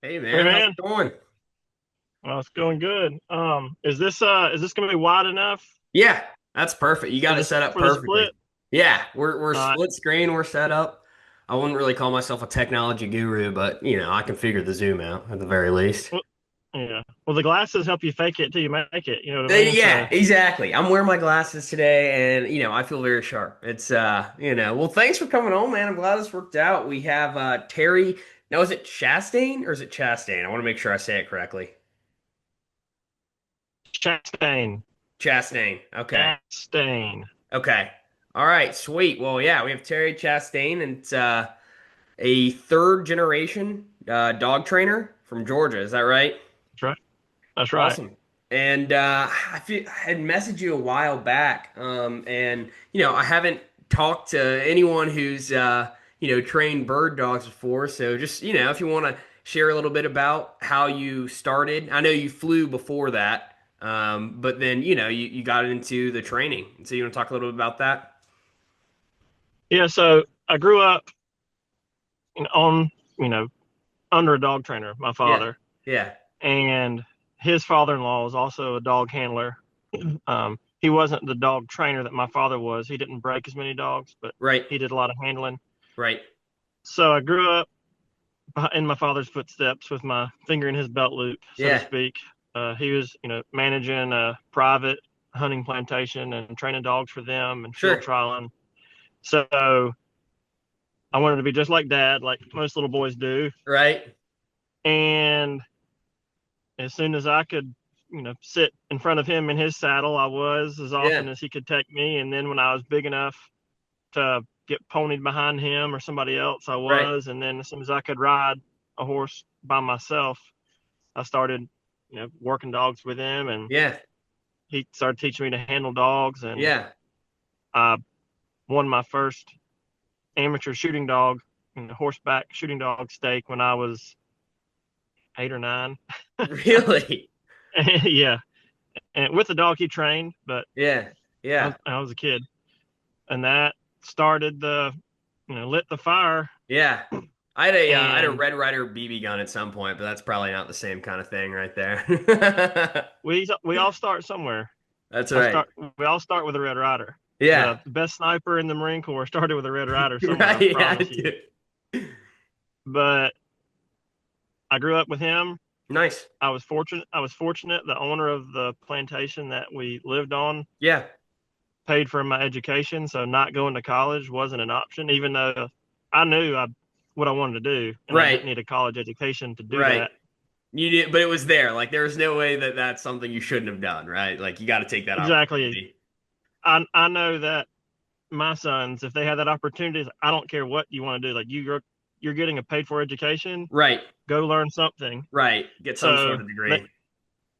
Hey Hey man, how's man, it going? well, it's going good. Is this gonna be wide enough Yeah, that's perfect. You got it set up for the perfectly. split? Yeah, we're All right. split screen, we're set up. I wouldn't really call myself a technology guru, but I can figure the zoom out at the very least. Well, yeah. Well, the glasses help you fake it till you make it. You know what I mean? Yeah, So, exactly. I'm wearing my glasses today and I feel very sharp. It's well, thanks for coming on, man. I'm glad this worked out. We have Terry. Now is it Chastain or is it Chastain? I want to make sure I say it correctly. Chastain, Chastain. Okay. Chastain. Okay. All right, sweet. Well, yeah, we have Terry Chastain, and it's a third generation dog trainer from Georgia. Is that right? That's right. That's right. Awesome. And I had messaged you a while back, and I haven't talked to anyone who's trained bird dogs before. So just if you want to share a little bit about how you started. I know you flew before that, but then you got into the training. So you want to talk a little bit about that? Yeah. So I grew up on you know under a dog trainer, my Yeah, father, yeah, and his father-in-law was also a dog handler. He wasn't the dog trainer that my father was. He didn't break as many dogs, but right, he did a lot of handling. right. So I grew up in my father's footsteps with my finger in his belt loop, so to Yeah, speak. He was, managing a private hunting plantation and training dogs for them and field sure, trialing. So I wanted to be just like dad, like most little boys do. right. And as soon as I could, sit in front of him in his saddle, I was as Yeah, often as he could take me. And then when I was big enough to get ponied behind him or somebody else, I right. was. And then as soon as I could ride a horse by myself, I started, working dogs with him, and Yeah, he started teaching me to handle dogs. And yeah. I won my first amateur shooting dog, horseback shooting dog stake when I was 8 or 9. Really? Yeah, and with the dog he trained, but Yeah, yeah, I was a kid, and that started lit the fire. yeah. I had a And Red Ryder BB gun at some point, but that's probably not the same kind of thing right there. we all start somewhere. That's I right. start We all start with a Red Rider. Yeah, The best sniper in the Marine Corps started with a Red Rider somewhere, right. I Yeah, promise you. dude. But I grew up with him. Nice. I was fortunate. The owner of the plantation that we lived on Yeah, paid for my education, so not going to college wasn't an option, even though I knew what I wanted to do, and I right, didn't need a college education to do right. that. You did, but it was there. Like there was no way that that's something you shouldn't have done, right? Like you got to take that Exactly. opportunity. I know that my sons, if they have that opportunity, I don't care what you want to do. Like you're getting a paid for education, Right, go learn something. right. Get some So sort of they degree.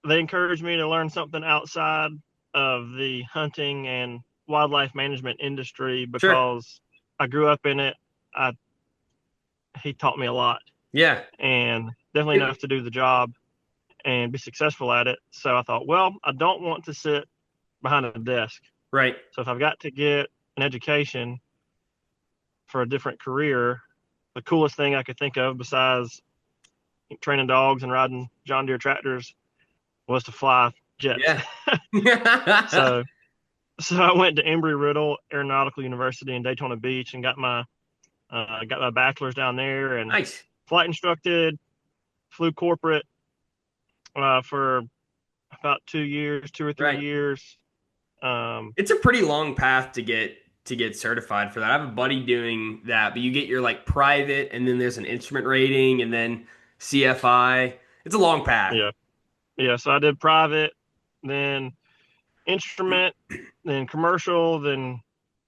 they encouraged me to learn something outside of the hunting and wildlife management industry Sure. because I grew up in it. I He taught me a lot, Yeah. and definitely It- enough to do the job and be successful at it. So I thought, well, I don't want to sit behind a desk. right. So if I've got to get an education for a different career, the coolest thing I could think of besides training dogs and riding John Deere tractors was to fly jets. Yeah. so so I went to Embry-Riddle Aeronautical University in Daytona Beach and got my bachelor's down there and Nice. flight instructed, flew corporate for about 2 years, 2 or 3 Right. years. Um, It's a pretty long path to get certified for that. I have a buddy doing that, but you get your like private and then there's an instrument rating and then CFI. It's a long path. yeah, yeah. So I did private, then instrument, then commercial, then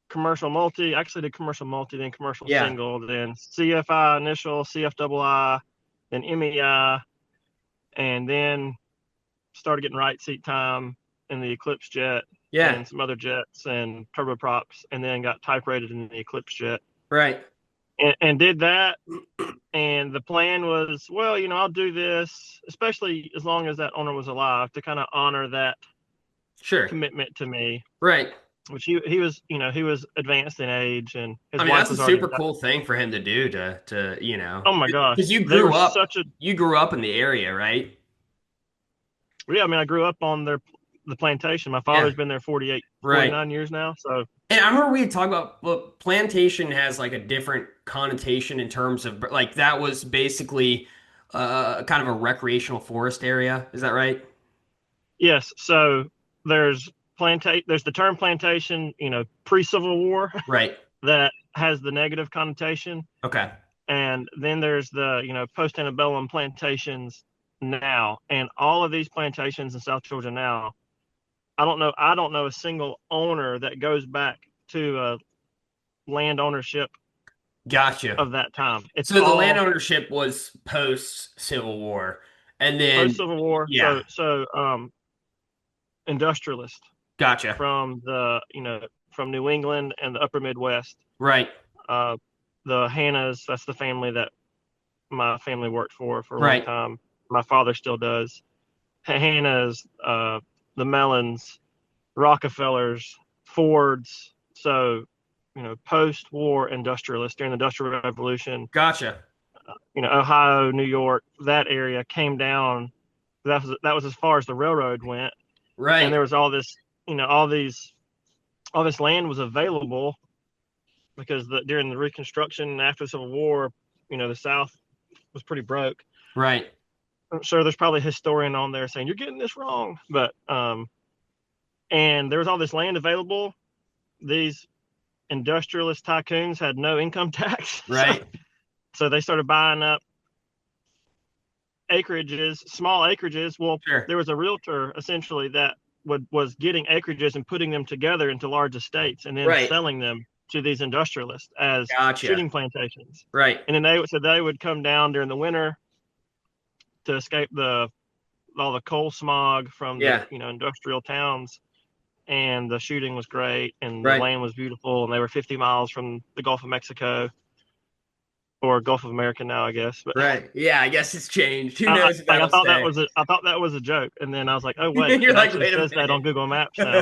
commercial multi. Actually, did commercial multi, then commercial Yeah. single, then CFI initial, CFII, then MEI, and then started getting right seat time in the Eclipse jet Yeah. and some other jets and turboprops, and then got type rated in the Eclipse jet Right. and did that. And the plan was, well, I'll do this, especially as long as that owner was alive, to kind of honor that Sure. commitment to me. Right. which he was, he was advanced in age, and I his mean, wife that's a was already super cool thing for him to do oh my because gosh, they were such a you grew up in the area, right? yeah. I mean, I grew up on the plantation. My Yeah, father's been there 48, right. 49 years now. So And I remember we had talked about, look, plantation has like a different connotation in terms of like that was basically kind of a recreational forest area. Is that right? yes, so there's there's the term plantation, pre-Civil War Right. that has the negative connotation, Okay. and then there's the post-antebellum plantations now, and all of these plantations in South Georgia now, I don't know a single owner that goes back to land ownership Gotcha. of that time. It's So the land all ownership was post Civil War, and then post-Civil War. yeah, Industrialist gotcha. from from New England and the Upper Midwest. Right. Uh, the Hannahs, that's the family that my family worked for a long Right. time. My father still does. Hannahs, the Mellons, Rockefellers, Fords. So, post-war industrialists during the Industrial Revolution, Gotcha. Ohio, New York, that area came down. That was as far as the railroad went, and Right. there was all this, all this land was available because during the Reconstruction after the Civil War, the South was pretty broke. Right. I'm sure there's probably a historian on there saying you're getting this wrong, but and there was all this land available. These industrialist tycoons had no income tax, so Right. they started buying up acreages, small acreages. Well, Sure. there was a realtor essentially that was getting acreages and putting them together into large estates and then Right. selling them to these industrialists as Gotcha. shooting plantations. Right. And then they would come down during the winter to escape the all the coal smog from the Yeah. industrial towns, and the shooting was great and the Right. land was beautiful, and they were 50 miles from the Gulf of Mexico, or Gulf of America now, I guess. But Right. Yeah, I guess it's changed. Who knows if I that'll thought stay. I thought that was a joke, and then I was like, oh wait, You're it like, actually wait a says that on minute. Google Maps now.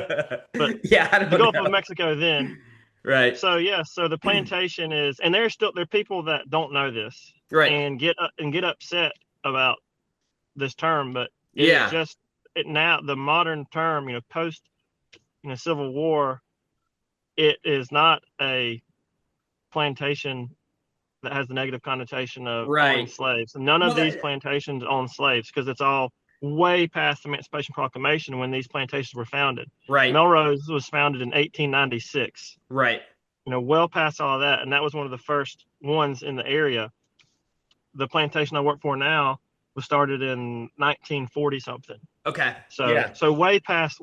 But Yeah, I the don't Gulf of know. Mexico then. Right. So yeah, so the plantation is, and there are people that don't know this Right. and get upset about this term, but it is Yeah. just it now the modern term, post Civil War. It is not a plantation that has the negative connotation of owning Right. slaves. None of Well, these that, plantations own slaves because it's all way past the Emancipation Proclamation when these plantations were founded. right. Melrose was founded in 1896. Right. Well past all of that, and that was one of the first ones in the area. The plantation I work for now was started in 1940 something. Okay. So Yeah. way past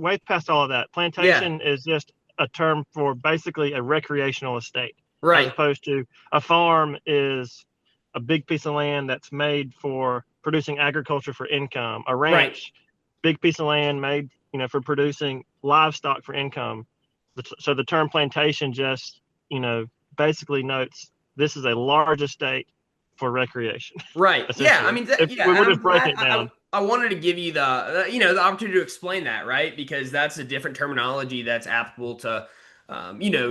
all of that. Yeah. Plantation is just a term for basically a recreational estate, as Right. opposed to a farm is a big piece of land that's made for producing agriculture for income. A Right. ranch, big piece of land made for producing livestock for income. So the term plantation just basically notes this is a large estate for recreation, Right. Yeah. I essentially. mean, that, If yeah. we And were I'm just breaking glad it down. I wanted to give you the opportunity to explain that, right? Because that's a different terminology that's applicable to,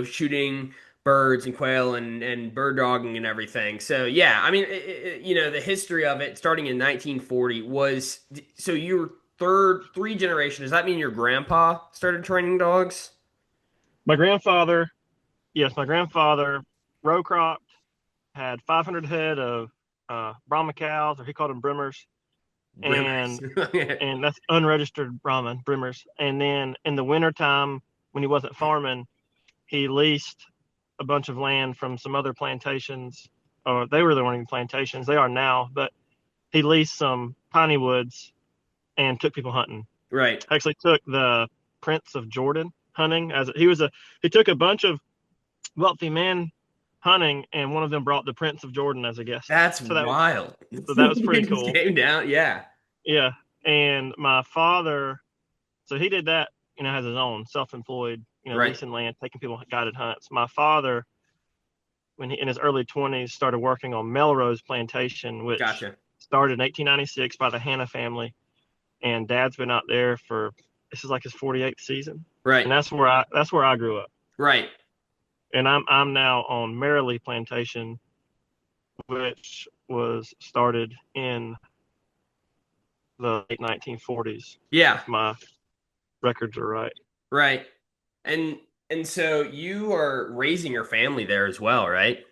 shooting birds and quail and bird dogging and everything. So yeah, I mean, the history of it starting in 1940 was so you were three generation. Does that mean your grandpa started training dogs? My grandfather, yes, my grandfather row cropped, had 500 head of Brahma cows, or he called them Brimmers, Brimmers. and that's unregistered Brahman Brimmers. And then in the wintertime, when he wasn't farming, he leased a bunch of land from some other plantations, or they were the only plantations, they are now, but he leased some piney woods and took people hunting. Right. Actually took the Prince of Jordan hunting, as he took a bunch of wealthy men hunting, and one of them brought the Prince of Jordan as a guest. That's So that wild. so that was pretty It just cool. came down. Yeah. Yeah. And my father, so he did that, as his own self-employed, Right. leasing land, taking people on guided hunts. My father, when he in his early 20s, started working on Melrose Plantation, which Gotcha. started in 1896 by the Hannah family. And Dad's been out there for this is like his 48th season, Right. and that's where I grew up. Right. And I'm now on Merrily Plantation, which was started in the late 1940s, Yeah. if my records are right. Right. And and so you are raising your family there as well, right?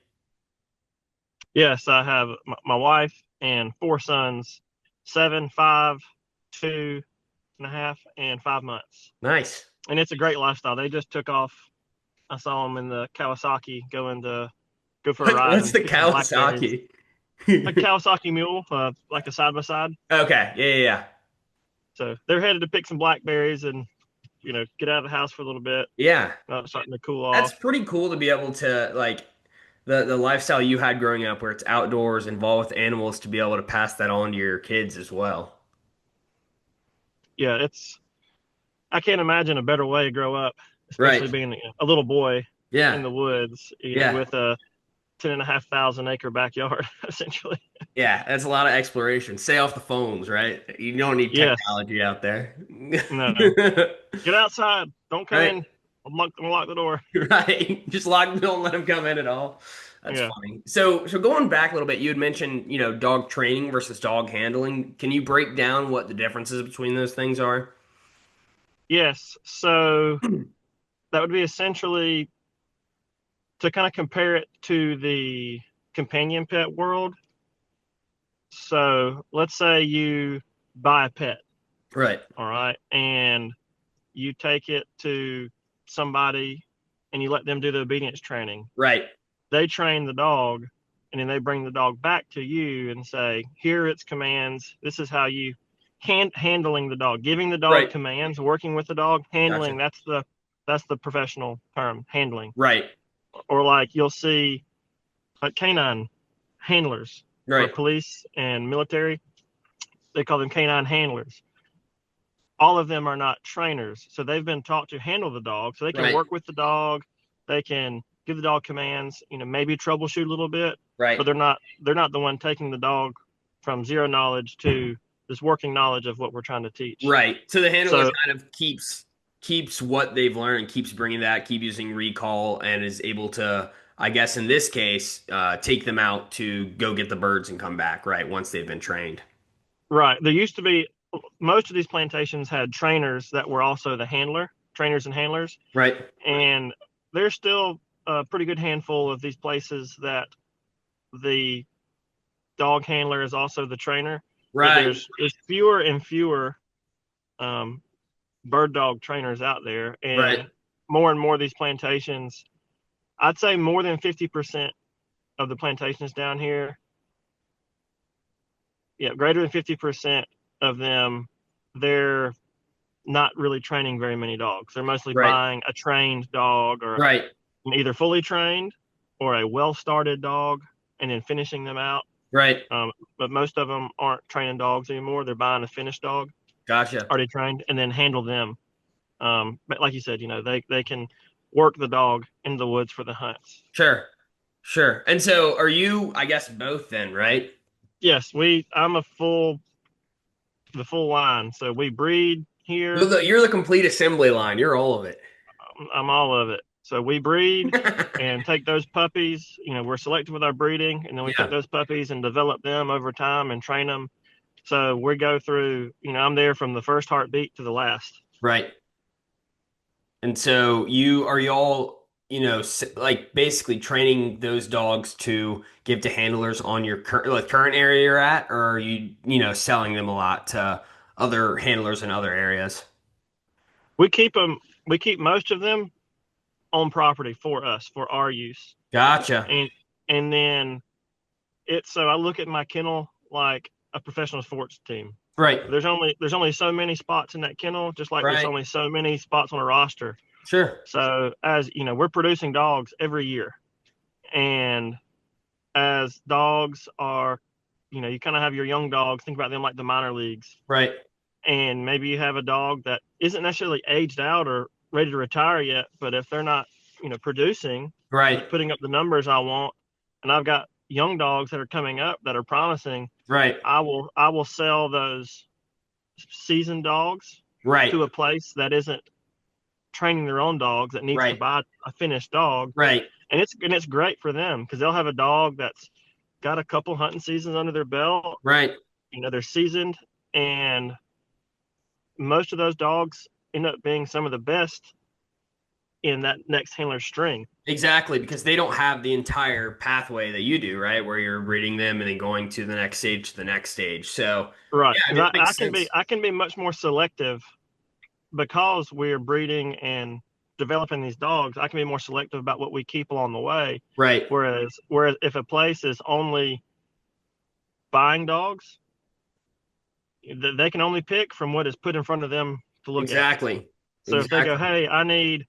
Yes, I have my wife and four sons, 7, 5, 2.5, and 5 months. Nice. And it's a great lifestyle. They just took off. I saw them in the Kawasaki go for a ride What's and the pick some blackberries. Kawasaki? A Kawasaki mule, like a side by side. Okay. Yeah, yeah, yeah. So they're headed to pick some blackberries and get out of the house for a little bit. Yeah. Starting to cool That's off. pretty cool to be able to like the lifestyle you had growing up where it's outdoors, involved with animals to be able to pass that on to your kids as well. Yeah, I can't imagine a better way to grow up, especially Right. being a little boy in Yeah. the woods, Yeah. with a 10,500 acre backyard, essentially. Yeah. That's a lot of exploration. Stay off the phones, right? You don't need Yes. technology out there. No. Get outside. Don't come Right. in. Unlock the door. Right. Just lock the door and let them come in at all. That's Yeah. funny. So going back a little bit, you had mentioned, dog training versus dog handling. Can you break down what the differences between those things are? Yes. So that would be essentially to kind of compare it to the companion pet world. So let's say you buy a pet, Right. all right, and you take it to somebody and you let them do the obedience training. Right. They train the dog, and then they bring the dog back to you and say, here are its commands. This is how you handling the dog, giving the dog Right. commands, working with the dog, handling. Gotcha. That's the professional term, handling. Right. Or like you'll see like canine handlers for Right. police and military. They call them canine handlers. All of them are not trainers, so they've been taught to handle the dog, so they can Right. work with the dog. They can give the dog commands, maybe troubleshoot a little bit, Right. but they're not the one taking the dog from zero knowledge to this working knowledge of what we're trying to teach. Right. So the handler So kind of keeps what they've learned and keeps bringing that, keep using recall, and is able to, I guess in this case, take them out to go get the birds and come back, right, once they've been trained. right, there used to be most of these plantations had trainers that were also the trainers and handlers, Right. and there's still a pretty good handful of these places that the dog handler is also the trainer, but Right. there's fewer and fewer um, bird dog trainers out there, Right. and more of these plantations. I'd say more than 50% of the plantations down here, yeah, greater than 50% of them, they're not really training very many dogs. They're mostly Right. buying a trained dog or Right. either fully trained or a well started dog and then finishing them out. Right. But most of them aren't training dogs anymore. They're buying a finished dog, Gotcha. already trained, and then handle them. But like you said, they can work the dog in the woods for the hunts. Sure. Sure. And so are you, I guess, both then, right? Yes, I'm the full line. So we breed here. You're the complete assembly line. You're all of it. I'm all of it. So we breed and take those puppies. We're selective with our breeding, and then we take Yeah. those puppies and develop them over time and train them. So we go through. I'm there from the first heartbeat to the last. Right. And so you all, like basically training those dogs to give to handlers on your current area you're at, or are selling them a lot to other handlers in other areas? We keep them. We keep most of them on property for us for our use, Gotcha. and then so I look at my kennel like a professional sports team. Right. There's only so many spots in that kennel, just like there's Right. only so many spots on a roster. Sure. So as we're producing dogs every year, and as dogs are, you kind of have your young dogs. Think about them like the minor leagues, Right. and maybe you have a dog that isn't necessarily aged out or ready to retire yet, but if they're not, producing, Right. putting up the numbers I want, and I've got young dogs that are coming up that are promising, Right. I will sell those seasoned dogs Right. to a place that isn't training their own dogs, that needs to Right. buy a finished dog. Right. And it's great for them because they'll have a dog that's got a couple hunting seasons under their belt. Right. They're seasoned, and most of those dogs end up being some of the best in that next handler string. Exactly, because they don't have the entire pathway that you do, right? Where you're breeding them and then going to the next stage to the next stage. So, Right. yeah, Because it makes sense. I can be much more selective because we're breeding and developing these dogs. I can be more selective about what we keep along the way. Right. Whereas if a place is only buying dogs, they can only pick from what is put in front of them to look at. Exactly. So if they go, Exactly. hey,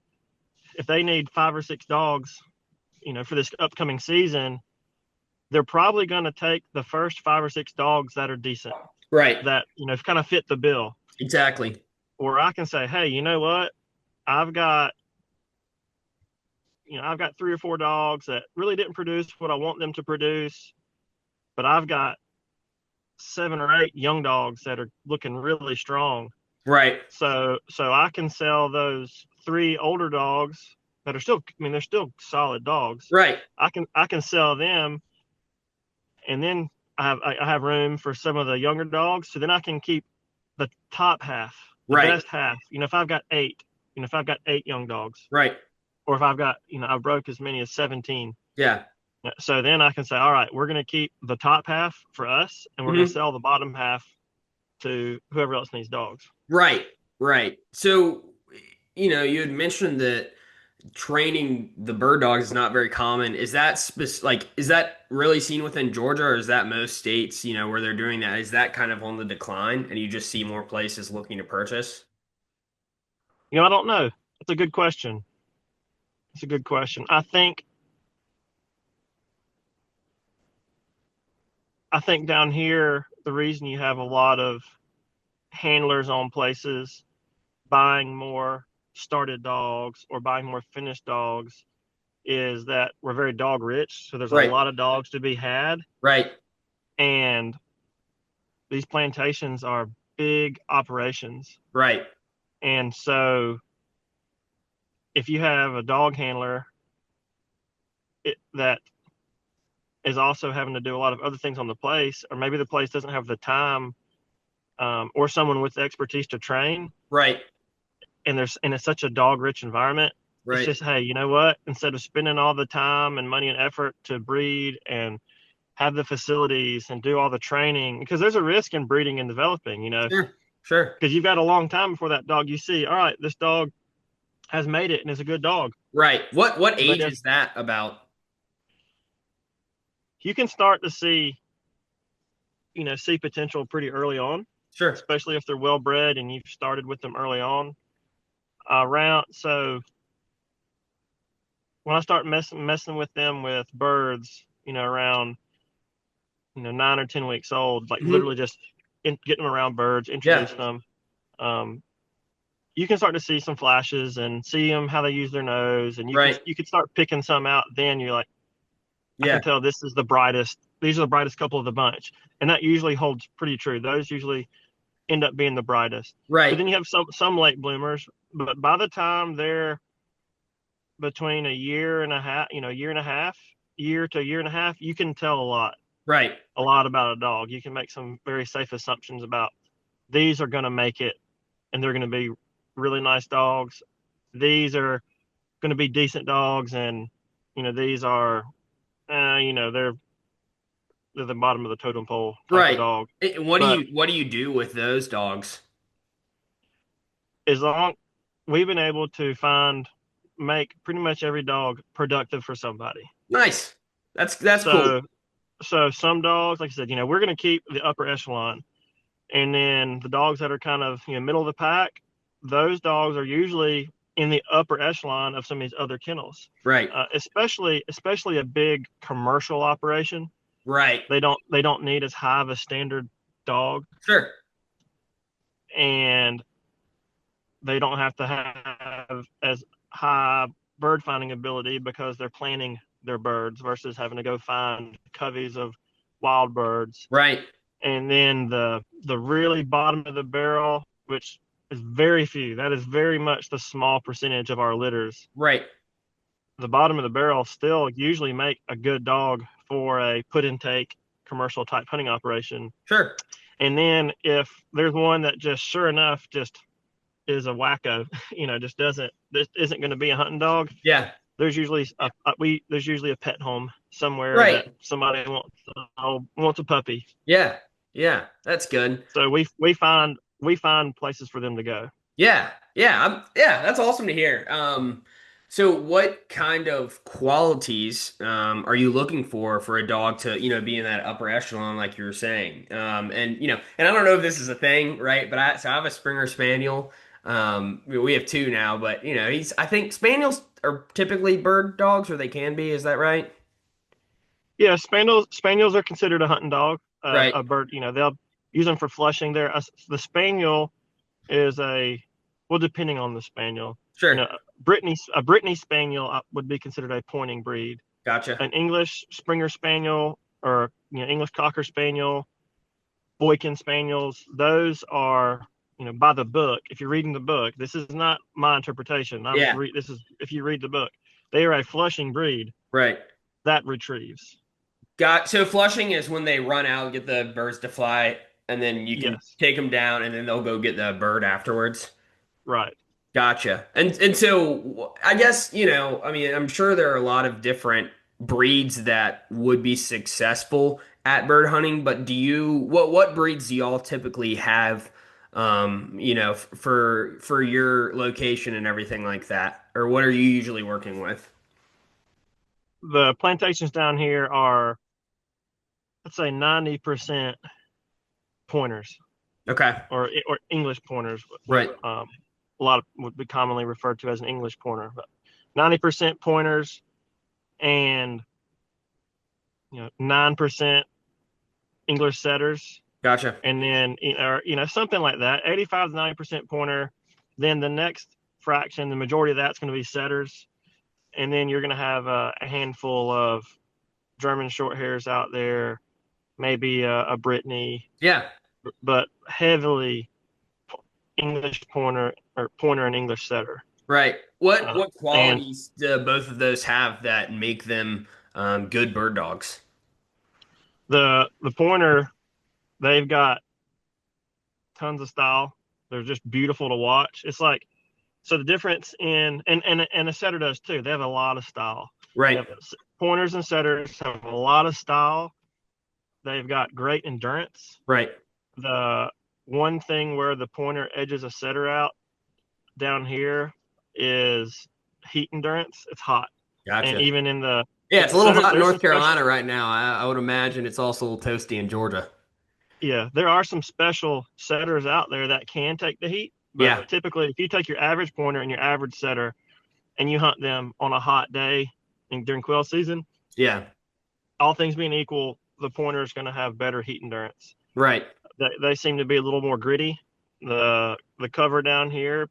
if they need 5 or 6 dogs, for this upcoming season, they're probably going to take the first 5 or 6 dogs that are decent, Right. that, kind of fit the bill. Exactly. Or I can say, hey, you know what? I've got, I've got 3 or 4 dogs that really didn't produce what I want them to produce, but I've got 7 or 8 young dogs that are looking really strong. Right. So I can sell those 3 older dogs that are still, they're still solid dogs. Right. I can sell them, and then I have room for some of the younger dogs. So then I can keep the top half, the Right. best half. If I've got 8, if I've got 8 young dogs, Right. or if I've got, I broke as many as 17. Yeah. So then I can say, all right, we're going to keep the top half for us, and we're going to Hmm. sell the bottom half to whoever else needs dogs. Right. Right. So, you had mentioned that training the bird dogs is not very common. Is that is that really seen within Georgia, or is that most states, where they're doing that? Is that kind of on the decline and you just see more places looking to purchase? I don't know. It's a good question. It's a good question. I think down here, the reason you have a lot of handlers on places buying more started dogs or buying more finished dogs is that we're very dog rich. So there's a Right. lot of dogs to be had. Right. And these plantations are big operations. Right. And so if you have a dog handler that is also having to do a lot of other things on the place, or maybe the place doesn't have the time, or someone with the expertise to train, Right. and it's such a dog rich environment, it's Right. just, hey, you know what? Instead of spending all the time and money and effort to breed and have the facilities and do all the training, because there's a risk in breeding and developing, Sure. Sure. because you've got a long time before that dog you see, all right, this dog has made it and is a good dog. Right. What But age if is that about? you can start to see potential pretty early on, Sure. especially if they're well bred and you've started with them early on. Around so when I start messing with them with birds, around 9 or 10 weeks old, like Hmm. literally just getting them around birds, Yeah. introduce them. Um, you can start to see some flashes and see them how they use their nose, and Right. you can start picking some out. Then you're like, I Yeah. can tell this is the brightest. These are the brightest couple of the bunch, and that usually holds pretty true. Those usually end up being the brightest. But Right. then you have some late bloomers. But by the time they're between a year and a half, year to a year and a half, you can tell Right. a lot about a dog. You can make some very safe assumptions about these are going to make it, and they're going to be really nice dogs. These are going to be decent dogs, and these are, they're the bottom of the totem pole type of Right. dog. What do But you do with those dogs? as long we've been able to make pretty much every dog productive for somebody. Nice. That's cool. So some dogs, like I said, we're going to keep the upper echelon, and then the dogs that are kind of middle of the pack, those dogs are usually in the upper echelon of some of these other kennels. Right. Especially a big commercial operation. Right. They don't need as high of a standard dog, Sure. and they don't have to have as high bird finding ability because they're planting their birds versus having to go find coveys of wild birds. Right. And then the really bottom of the barrel, which is very few. That is very much the small percentage of our litters. Right. The bottom of the barrel still usually make a good dog for a put intake commercial type hunting operation. Sure. And then if there's one that just sure enough just is a wacko, just doesn't this isn't going to be a hunting dog, Yeah. there's usually there's usually a pet home somewhere that Right. somebody wants a puppy. Yeah. Yeah. That's good. So we find places for them to go. Yeah, yeah, yeah. That's awesome to hear. So what kind of qualities are you looking for a dog to be in that upper echelon, like you were saying? And I don't know if this is a thing, right? But I have a Springer Spaniel. We have two now, but he's I think Spaniels are typically bird dogs, or they can be. Is that right? Yeah, spaniels are considered a hunting dog. Right. A bird, they'll use them for flushing. The spaniel is well, depending on the spaniel. You Sure. know, a Brittany spaniel would be considered a pointing breed. Gotcha. An English Springer spaniel or English cocker spaniel, Boykin spaniels, those are by the book. If you're reading the book, this is not my interpretation. Yeah. This is if you read the book, they are a flushing breed Right. that retrieves. So flushing is when they run out and get the birds to fly, and then you can Yes, take them down, and then they'll go get the bird afterwards. right. Gotcha. And so I guess, I mean, I'm sure there are a lot of different breeds that would be successful at bird hunting, but what breeds do y'all typically have for your location and everything like that? Or what are you usually working with? The plantations down here are, let's say, 90% pointers Okay. or English pointers. Right. Um, a lot of would be commonly referred to as an English pointer, but 90% pointers and 9% English setters, Gotcha. and then something like that. 85 to 90% pointer. Then the next fraction, the majority of that's going to be setters, and then you're going to have a handful of German short hairs out there, maybe a Brittany, Yeah. but heavily English pointer or pointer and English setter. Right. What And qualities do both of those have that make them good bird dogs? the pointer, they've got tons of style. They're just beautiful to watch. It's like so the difference and a setter does too. They have a lot of style. They Right. have pointers and setters have a lot of style. They've got great endurance. Right. The one thing where the pointer edges a setter out down here is heat endurance. It's hot, and Gotcha. even in the Yeah, it's a little setters, hot in there's some North special. Carolina right now. I would imagine it's also a little toasty in Georgia. Yeah, there are some special setters out there that can take the heat, but Yeah. typically, if you take your average pointer and your average setter and you hunt them on a hot day and during quail season, Yeah. all things being equal, the pointer is going to have better heat endurance. Right. They seem to be a little more gritty. The cover down here,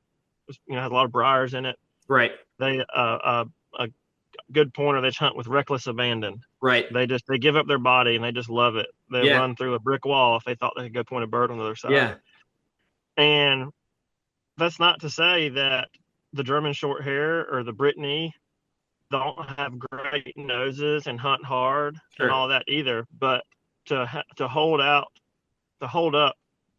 has a lot of briars in it. Right. They a good pointer they hunt with reckless abandon. Right. They give up their body and they just love it. They Yeah. run through a brick wall if they thought they could go point a bird on the other side. Yeah. And that's not to say that the German short hair or the Brittany don't have great noses and hunt hard and Sure. all that either. But to hold up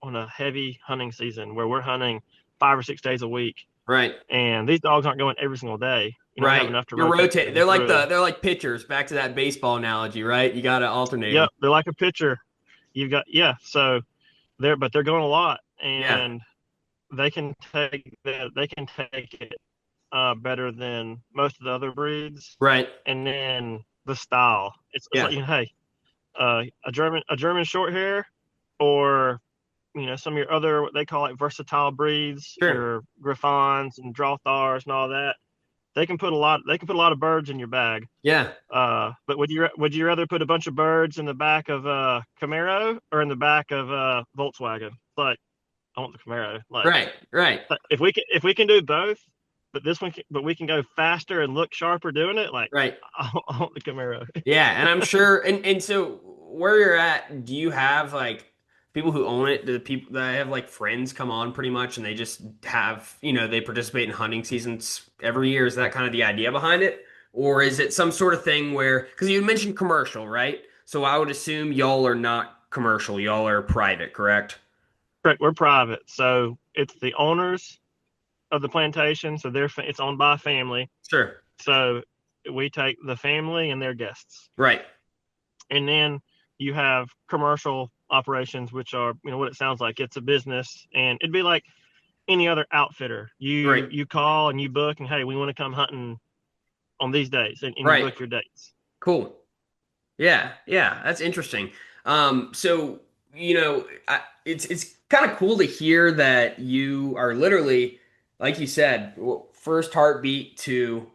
on a heavy hunting season where we're hunting 5 or 6 days a week, Right. and these dogs aren't going every single day. You don't have Right. enough to You're rotate rotating. them through. They're like pitchers. Back to that baseball analogy, right? You got to alternate them. Yep, they're like a pitcher. You've got yeah. So they're going a lot, Yeah. and they can take that. They can take it better than most of the other breeds. Right. And then the style. It's like Yeah. hey, a German short hair, or some of your other what they call like versatile breeds, Sure. your Griffons and Drothars and all that. They can put a lot of birds in your bag. Yeah. But would you rather put a bunch of birds in the back of a Camaro or in the back of a Volkswagen? It's like I want the Camaro. Like Right. Right. if we can do both, but we can go faster and look sharper doing it. Like Right. I want the Camaro. Yeah, and I'm sure and so where you're at, do you have like people who own it, the people that I have like friends come on pretty much, and they just have, they participate in hunting seasons every year. Is that kind of the idea behind it? Or is it some sort of thing where, because you mentioned commercial, right? So I would assume y'all are not commercial, y'all are private, correct? Correct. We're private, so it's the owners of the plantation. So it's owned by a family. Sure. So we take the family and their guests, Right. and then you have commercial operations, which are what it sounds like. It's a business, and it'd be like any other outfitter. You Right. you call and you book, and hey, we want to come hunting on these days, and you Right. book your dates. Cool. Yeah, yeah, that's interesting. So it's kind of cool to hear that you are literally, like you said, first heartbeat to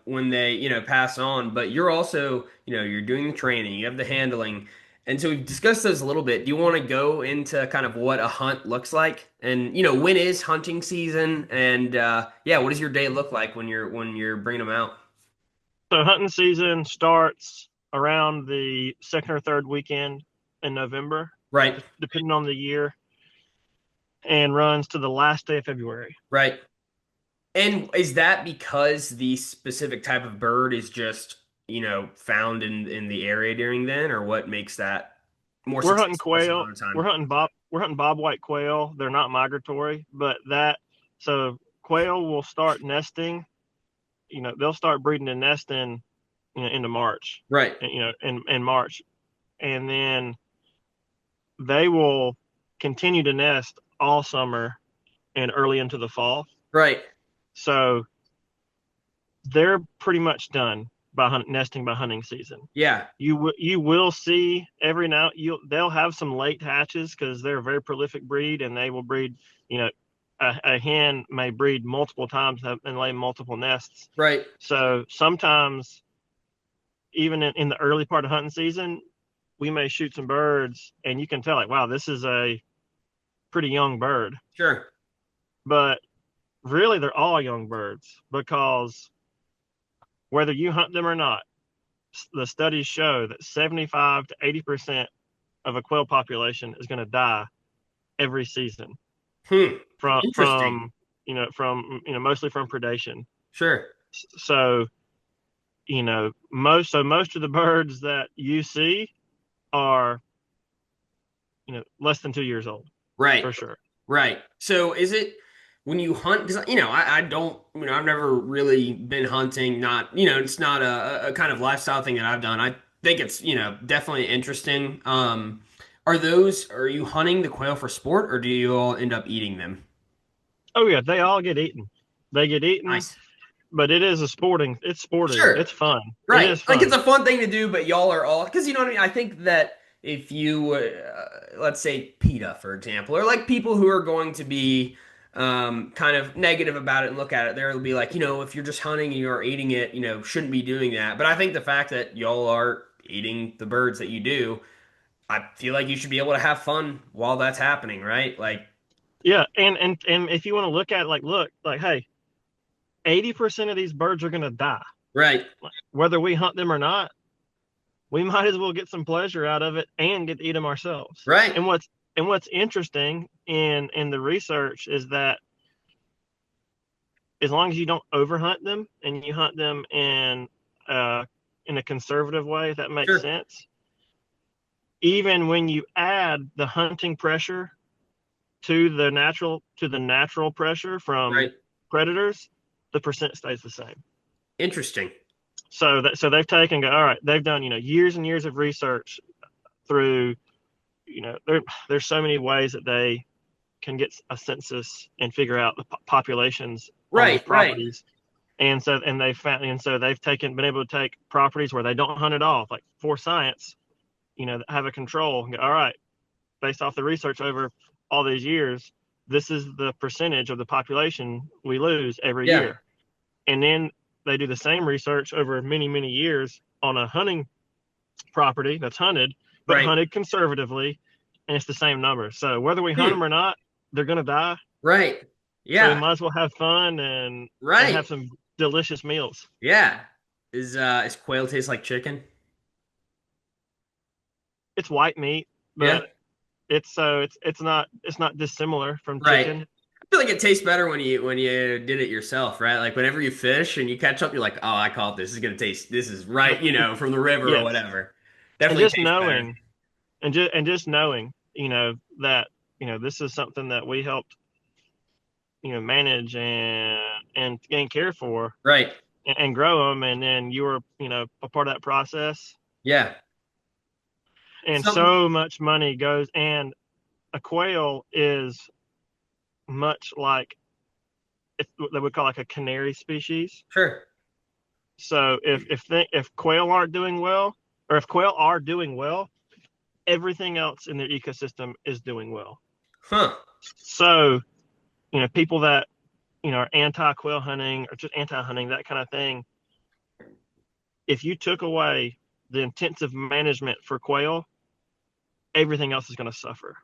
when they pass on, but you're also you're doing the training, you have the handling, and so we've discussed those a little bit. Do you want to go into kind of what a hunt looks like, and when is hunting season, and yeah, what does your day look like when you're bringing them out? So hunting season starts around the second or third weekend in November, Right, depending on the year, and runs to the last day of February. right. And is that because the specific type of bird is just, found in the area during then, or what makes that more We're hunting successful versus quail. another time? We're hunting bobwhite quail. They're not migratory, but so quail will start nesting. They'll start breeding and nesting, into March, Right, in March, and then they will continue to nest all summer and early into the fall. right. So they're pretty much done by nesting by hunting season. Yeah, You will see every now they'll have some late hatches because they're a very prolific breed, and they will breed. You know, a hen may breed multiple times and lay multiple nests. right. So sometimes, even in the early part of hunting season, we may shoot some birds, and you can tell, like, wow, this is a pretty young bird. Sure. But really, they're all young birds because whether you hunt them or not, the studies show that 75 to 80% of a quail population is going to die every season Hmm. from Interesting. from mostly from predation. Sure. So most of the birds that you see are less than 2 years old Right. for sure. Right. So is it when you hunt? Because I don't. I've never really been hunting. Not it's not a kind of lifestyle thing that I've done. I think it's definitely interesting. Are you hunting the quail for sport, or do you all end up eating them? Oh yeah, they all get eaten. They get eaten, Nice. but it's sporting, Sure. it's fun, it Right. is Like it's fun. a fun thing to do, but y'all are all because you know what I mean. I think that if you let's say PETA, for example, or like people who are going to be kind of negative about it and look at it, they'll be like, if you're just hunting and you're eating it, shouldn't be doing that. But I think the fact that y'all are eating the birds that you do, I feel like you should be able to have fun while that's happening, right? Like, Yeah, and if you want to look at it, look like, hey, 80% of these birds are going to die. right, Like, whether we hunt them or not, we might as well get some pleasure out of it and get to eat them ourselves. right, And what's interesting in the research is that as long as you don't overhunt them and you hunt them in a conservative way, if that makes sure, sense, even when you add the hunting pressure to the natural pressure from right, predators, the percent stays the same. interesting, So they've taken, all right, they've done years and years of research through there's so many ways that they can get a census and figure out the populations on these right, right, properties. And so they've been able to take properties where they don't hunt at all, like for science, have a control and go, all right, based off the research over all these years, this is the percentage of the population we lose every yeah, year. And then they do the same research over many, many years on a hunting property that's hunted, but right, hunted conservatively, and it's the same number. So whether we hunt hmm, them or not, they're going to die. right, So we yeah, might as well have fun and right. have some delicious meals. Yeah. Is quail taste like chicken? It's white meat, but Yeah. it's not dissimilar from Right. chicken. I feel like it tastes better when you did it yourself, right? Like whenever you fish and you catch up, you're like, oh, I caught this. This is gonna taste. This is right, from the river or Yes, whatever. and Definitely just tastes better. knowing and just knowing, that this is something that we helped manage and care for Right. and grow them, and then you were a part of that process, Yeah. and Something. so much money goes. And a quail is much like they would call like a canary species. Sure. So if quail aren't doing well, or if quail are doing well, everything else in their ecosystem is doing well. Huh. So people that are anti quail hunting or just anti hunting, that kind of thing, if you took away the intensive management for quail, everything else is going to suffer.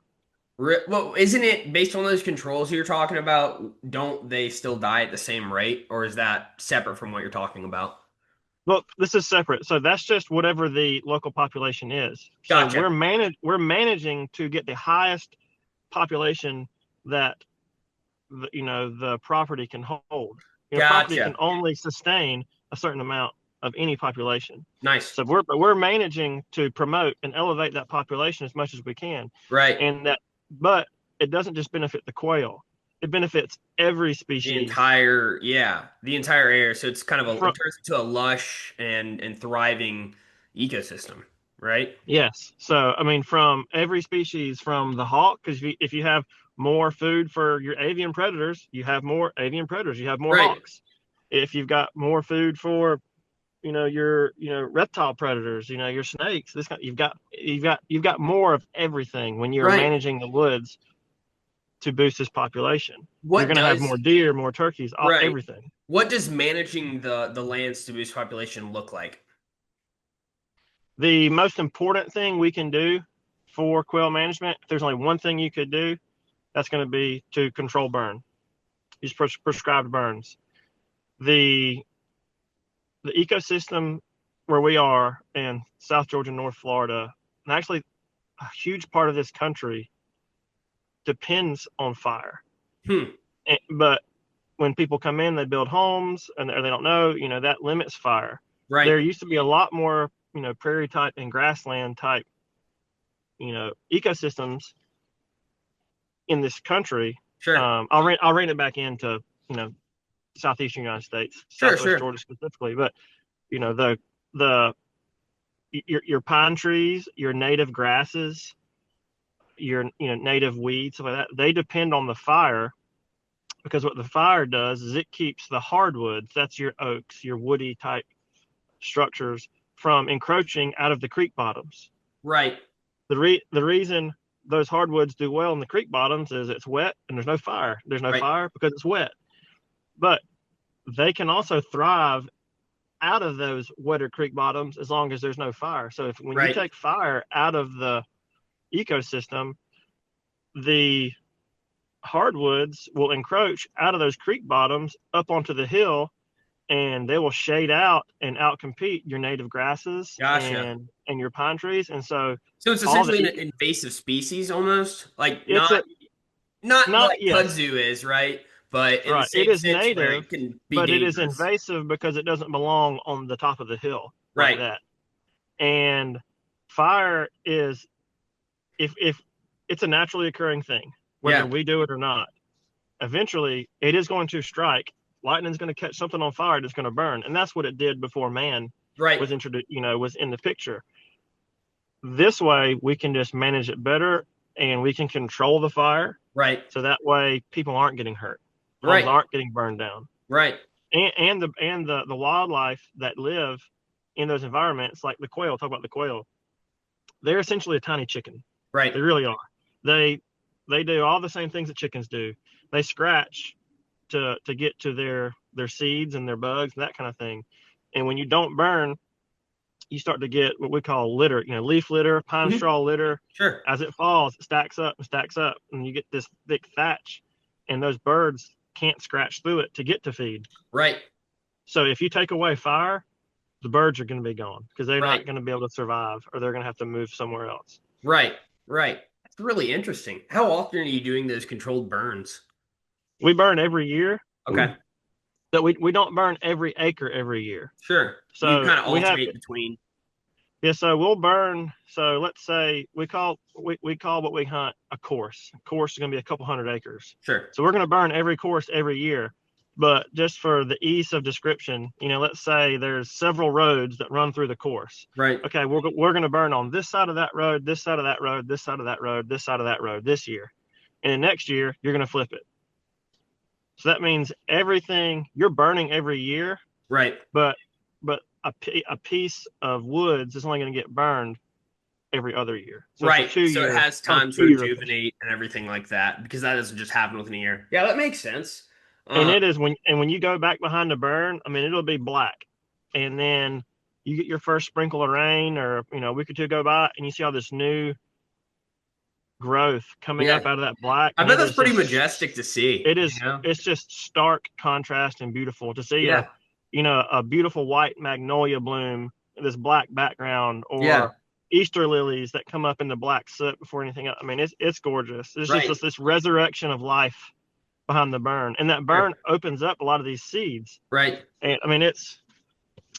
Well, isn't it based on those controls you're talking about? Don't they still die at the same rate, or is that separate from what you're talking about? Well, this is separate. So that's just whatever the local population is. So Gotcha. we're managing to get the highest population that the property can hold. Property can Gotcha. only sustain a certain amount of any population. Nice. So we're managing to promote and elevate that population as much as we can, Right. and but it doesn't just benefit the quail; it benefits every species. The entire area. So it's kind of it From turns into a lush and thriving ecosystem, right? Yes, so I mean, from every species, from the hawk, because if you have more food for your avian predators, you have more avian predators, you have more Right. hawks. If you've got more food for your reptile predators, your snakes, you've got more of everything when you're Right. managing the woods to boost this population. You're What going to have does more deer, more turkeys, right? everything. What does managing the lands to boost population look like? The most important thing we can do for quail management, if there's only one thing you could do, that's going to be to control burn. Use prescribed burns. The the ecosystem where we are in South Georgia, North Florida, and actually a huge part of this country depends on fire. Hmm. But when people come in, they build homes, and or they don't know, that limits fire. Right. There used to be a lot more, prairie type and grassland type, ecosystems in this country. Sure. I'll rein it back into, southeastern United States, Sure. Southwest Sure. Georgia specifically. But the your pine trees, your native grasses, your native weeds, stuff like that, they depend on the fire, because what the fire does is it keeps the hardwoods, that's your oaks, your woody type structures, from encroaching out of the creek bottoms. Right. The reason those hardwoods do well in the creek bottoms is it's wet and there's no fire. There's no Right. fire because it's wet. But they can also thrive out of those wetter creek bottoms as long as there's no fire. So if when you Right. take fire out of the ecosystem, the hardwoods will encroach out of those creek bottoms up onto the hill, and they will shade out and outcompete your native grasses Gotcha. and your pine trees. And so So it's all the essentially an invasive species almost, like it's not a not not like yes, kudzu is, right? But in the right. It same is sense where native, it can be but it is dangerous. invasive because it doesn't belong on the top of the hill like Right. that. And fire is, if it's a naturally occurring thing, whether Yeah. we do it or not, eventually it is going to strike. Lightning's going to catch something on fire, and it's going to burn, and that's what it did before man Right. was introduced. Was in the picture. This way, we can just manage it better, and we can control the fire, Right. so that way people aren't getting hurt, homes Right. aren't getting burned down, Right. and the wildlife that live in those environments, like the quail. Talk about the quail. They're essentially a tiny chicken. Right. They really are. They they do all the same things that chickens do. They scratch to get to their seeds and their bugs and that kind of thing. And when you don't burn, you start to get what we call litter, leaf litter, pine Mhm. straw litter. Sure. As it falls, it stacks up, and you get this thick thatch, and those birds can't scratch through it to get to feed. Right. So if you take away fire, the birds are going to be gone because they're not Right. going to be able to survive, or they're going to have to move somewhere else. Right. Right. It's really interesting. How often are you doing those controlled burns? We burn every year, Okay, but we don't burn every acre every year. sure. You So kind of we have alternate between. yeah. So we'll burn. So let's say we call what we hunt a course. A course is going to be a couple hundred acres. Sure. So we're going to burn every course every year. But just for the ease of description, let's say there's several roads that run through the course. Right. Okay, we're going to burn on this side of that road, this side of that road, this side of that road, this side of that road this year, and then next year you're going to flip it. So that means everything you're burning every year, Right. but a piece of woods is only going to get burned every other year. So it's a Right. two So it year has a time to 2 year rotation. rejuvenate and everything like that because that doesn't just happen within a year. Yeah, that makes sense. And Uh, it is when you go back behind the burn, I mean it'll be black, and then you get your first sprinkle of rain, or a week or two go by, and you see all this new growth coming yeah. up out of that black, I and bet it that's is pretty just majestic to see, it you is know? it's just stark contrast and beautiful to see Yeah. a beautiful white magnolia bloom in this black background, Yeah. or Easter lilies that come up in the black soot before anything else. I mean, it's gorgeous. It's just Right. this resurrection of life behind the burn, and that Sure. burn opens up a lot of these seeds. Right. And I mean,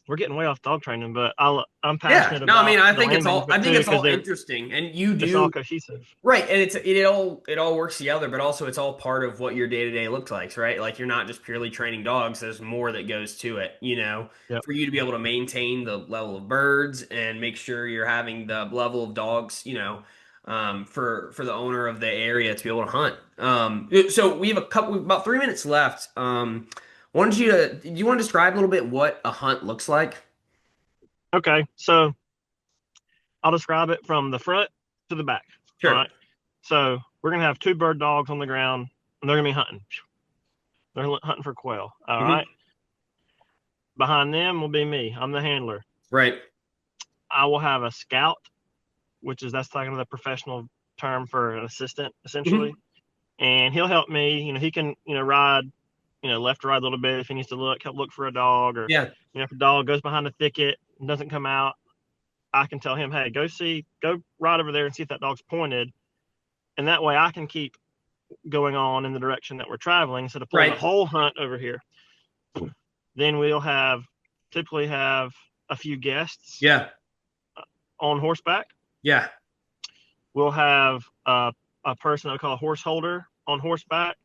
we're getting way off dog training, but I'm Yeah. passionate No, I about mean, I the think land it's all I management think too it's because all interesting and you it's all do. cohesive. Right, and it all works together, but also it's all part of what your day to day looks like, right? Like you're not just purely training dogs. There's more that goes to it, Yep. for you to be able to maintain the level of birds and make sure you're having the level of dogs, for the owner of the area to be able to hunt. So we have about 3 minutes left. Do you want to describe a little bit what a hunt looks like? Okay, so I'll describe it from the front to the back. All Sure. right. So we're gonna have two bird dogs on the ground, and they're gonna be hunting. They're hunting for quail. All Hmm. right. Behind them will be me. I'm the handler. Right. I will have a scout, which is that's like the professional term for an assistant, Hmm. essentially. And he'll help me. He can ride, left or right a little bit if he needs to help look for a dog, or Yeah. if a dog goes behind a thicket and doesn't come out, I can tell him, hey, go right over there and see if that dog's pointed, and that way I can keep going on in the direction that we're traveling instead of pulling the Right. whole hunt over here. Then we'll typically have a few guests Yeah. on horseback. Yeah. We'll have a person that we call a horse holder on horseback,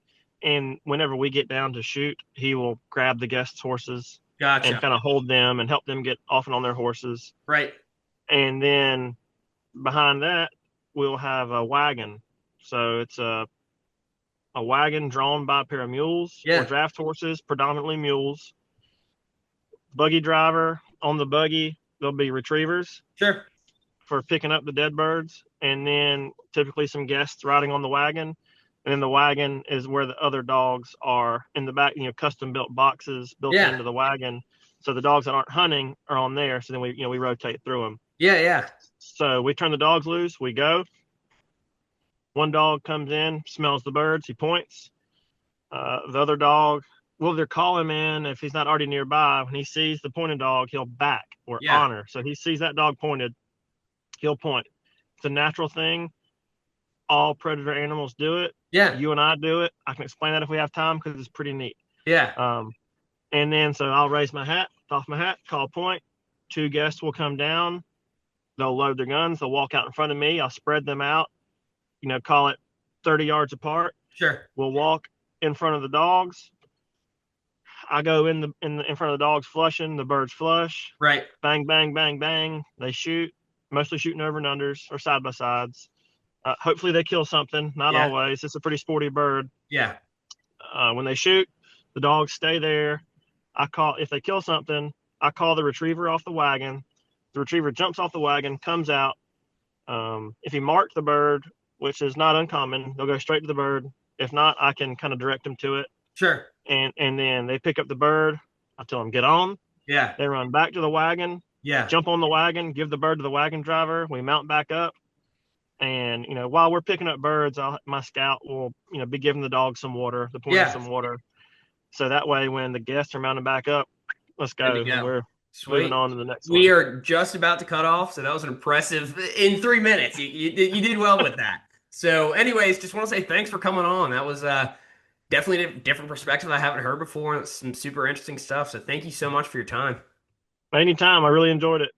and whenever we get down to shoot, he will grab the guests' horses and Gotcha. kind of hold them and help them get off and on their horses. Right. And then behind that, we'll have a wagon. So it's a wagon drawn by a pair of mules or Yeah. draft horses, predominantly mules. Buggy driver on the buggy, there'll be retrievers Sure. for picking up the dead birds, and then typically some guests riding on the wagon. And then the wagon is where the other dogs are in the back, custom built boxes built Yeah. into the wagon. So the dogs that aren't hunting are on there. So then we rotate through them. Yeah. Yeah. So we turn the dogs loose, we go. One dog comes in, smells the birds, he points. The other dog will either call him in if he's not already nearby. When he sees the pointed dog, he'll back or Yeah. honor. So he sees that dog pointed, he'll point. It's a natural thing. All predator animals do it. Yeah. You and I do it. I can explain that if we have time because it's pretty neat. Yeah. Um, and then so I'll raise my hat, off my hat, call point. Two guests will come down. They'll load their guns. They'll walk out in front of me. I'll spread them out. Call it 30 yards apart. Sure. We'll walk in front of the dogs. I go in front of the dogs flushing. The birds flush. Right. Bang, bang, bang, bang. They shoot. Mostly shooting over and unders or side by sides. Hopefully they kill something. Not Yeah. always. It's a pretty sporty bird. Yeah. When they shoot, the dogs stay there. If they kill something, I call the retriever off the wagon. The retriever jumps off the wagon, comes out. If he marked the bird, which is not uncommon, they'll go straight to the bird. If not, I can kind of direct them to it. Sure. And then they pick up the bird. I tell them, get on. Yeah. They run back to the wagon, Yeah. jump on the wagon, give the bird to the wagon driver. We mount back up. And, while we're picking up birds, my scout will, be giving the dog some water, the pointer Yeah. some water. So that way, when the guests are mounted back up, let's Good to go. And go. we're moving Sweet. on to the next We one. are just about to cut off, so that was an impressive in 3 minutes. You did well with that. So, anyways, just want to say thanks for coming on. That was definitely a different perspective I haven't heard before, and it's some super interesting stuff. So, thank you so much for your time. Anytime, I really enjoyed it.